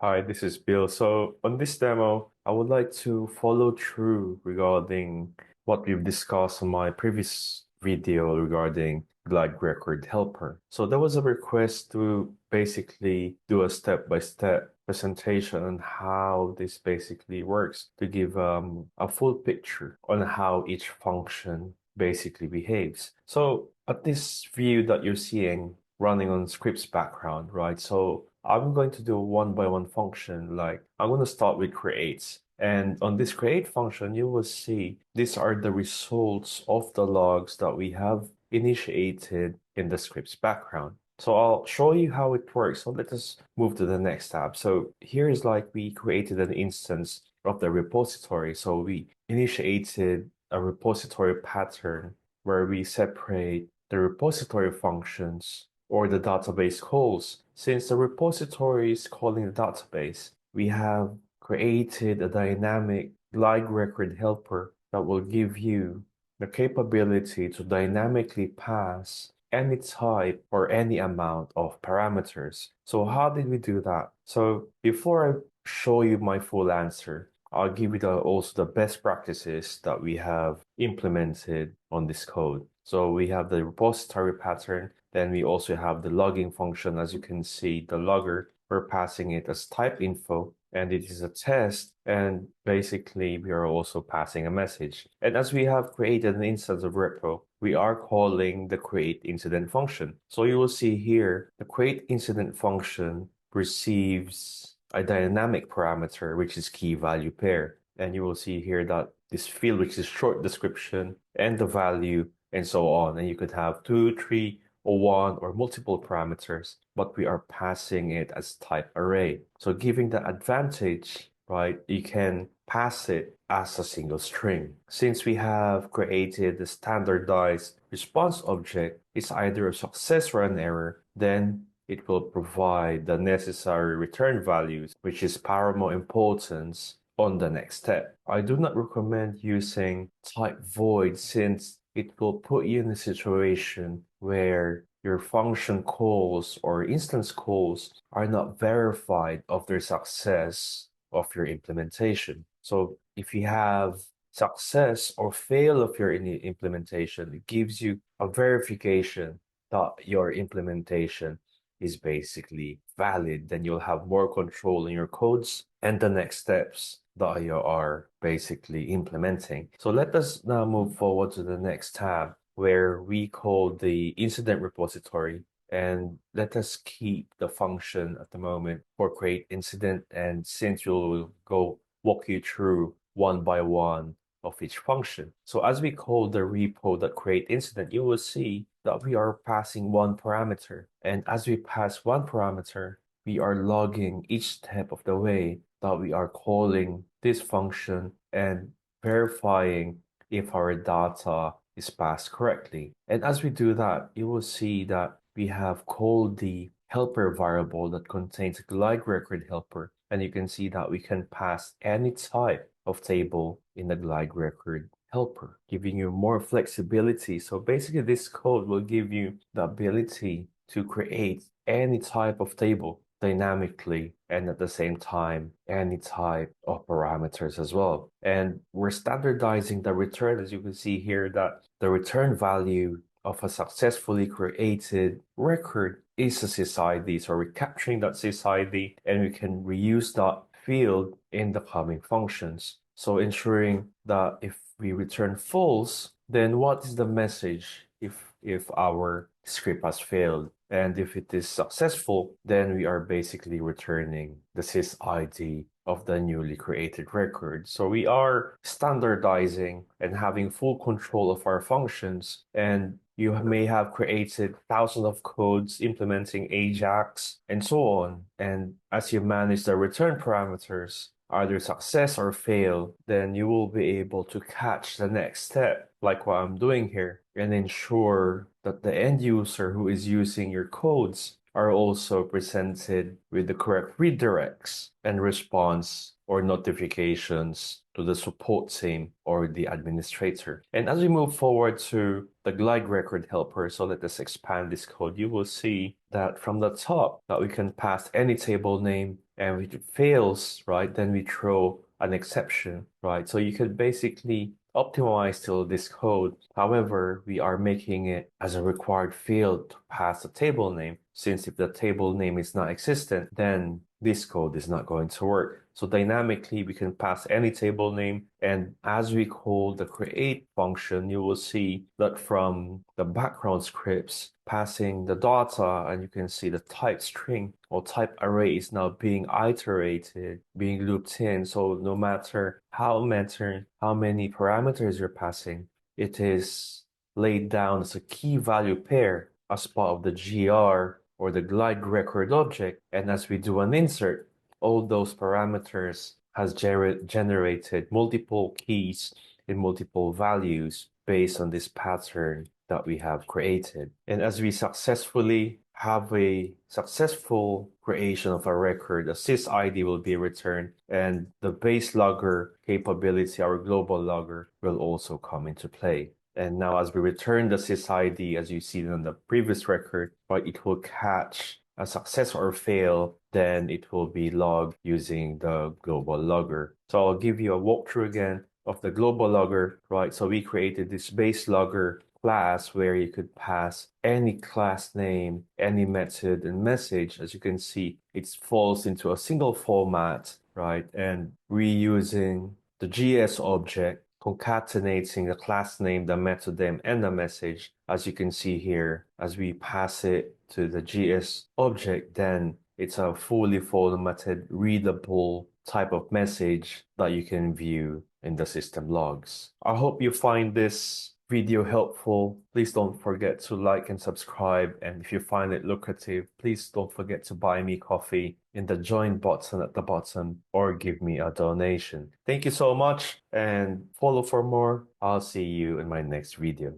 Hi, this is Bill. So on this demo, I would like to follow through regarding what we've discussed on my previous video regarding GlideRecordHelper. So there was a request to basically do a step-by-step presentation on how this basically works to give a full picture on how each function basically behaves. So at this view that you're seeing running on scripts background, right? So I'm going to do a one-by-one function. Like I'm going to start with creates. And on this create function, you will see these are the results of the logs that we have initiated in the script's background. So I'll show you how it works. So let us move to the next tab. So here is like we created an instance of the repository. So we initiated a repository pattern where we separate the repository functions or the database calls. Since the repository is calling the database, we have created a dynamic glide record helper that will give you the capability to dynamically pass any type or any amount of parameters. So how did we do that? So before I show you my full answer, I'll give you also the best practices that we have implemented on this code. So we have the repository pattern, then we also have the logging function. As you can see, the logger, we're passing it as type info, and it is a test. And basically, we are also passing a message. And as we have created an instance of repo, we are calling the create incident function. So you will see here, the create incident function receives a dynamic parameter, which is key value pair. And you will see here that this field, which is short description, and the value, and so on. And you could have 2, 3, or 1, or multiple parameters, but we are passing it as type array. So giving the advantage, right, you can pass it as a single string. Since we have created the standardized response object, it's either a success or an error, then it will provide the necessary return values, which is paramount importance on the next step. I do not recommend using type void since it will put you in a situation where your function calls or instance calls are not verified of their success of your implementation. So if you have success or fail of your implementation, it gives you a verification that your implementation is basically valid. Then you'll have more control in your codes and the next steps that you are basically implementing. So let us now move forward to the next tab where we call the incident repository, and let us keep the function at the moment for create incident. And since we'll go walk you through one by one of each function. So as we call the repo that create incident, you will see that we are passing one parameter. And as we pass one parameter, we are logging each step of the way that we are calling this function and verifying if our data is passed correctly. And as we do that, you will see that we have called the helper variable that contains a glide record helper. And you can see that we can pass any type of table in the glide record helper, giving you more flexibility. So basically this code will give you the ability to create any type of table dynamically and at the same time any type of parameters as well. And we're standardizing the return, as you can see here, that the return value of a successfully created record is a sysid. So we're capturing that sysid and we can reuse that field in the coming functions. So ensuring that if we return false, then what is the message if our script has failed? And if it is successful, then we are basically returning the sysid of the newly created record. So we are standardizing and having full control of our functions. And you may have created thousands of codes implementing Ajax and so on. And as you manage the return parameters, either success or fail, then you will be able to catch the next step, like what I'm doing here, and ensure that the end user who is using your codes are also presented with the correct redirects and response or notifications to the support team or the administrator. And as we move forward to the glide record helper, so let us expand this code, you will see that from the top that we can pass any table name, And if it fails, right, then we throw an exception, right? So you could basically optimize till this code. However, we are making it as a required field to pass the table name. Since if the table name is not existent, then this code is not going to work. So dynamically, we can pass any table name. And as we call the create function, you will see that from the background scripts, passing the data, and you can see the type string or type array is now being iterated, being looped in. So no matter how many parameters you're passing, it is laid down as a key value pair as part of the GR or the glide record object. And as we do an insert, all those parameters has generated multiple keys in multiple values based on this pattern that we have created. And as we successfully have a successful creation of a record, a sys-ID will be returned, and the BaseLogger capability, our global logger, will also come into play. And now as we return the sys-ID, as you see on the previous record, right, it will catch a success or fail, then it will be logged using the global logger. So I'll give you a walkthrough again of the global logger, right? So we created this BaseLogger class where you could pass any class name, any method and message. As you can see, it falls into a single format, right? And reusing the GS object, concatenating the class name, the method name, and the message. As you can see here, as we pass it to the GS object, then it's a fully formatted, readable type of message that you can view in the system logs. I hope you find this video helpful. Please don't forget to like and subscribe. And if you find it lucrative, please don't forget to buy me coffee in the join button at the bottom or give me a donation. Thank you so much and follow for more. I'll see you in my next video.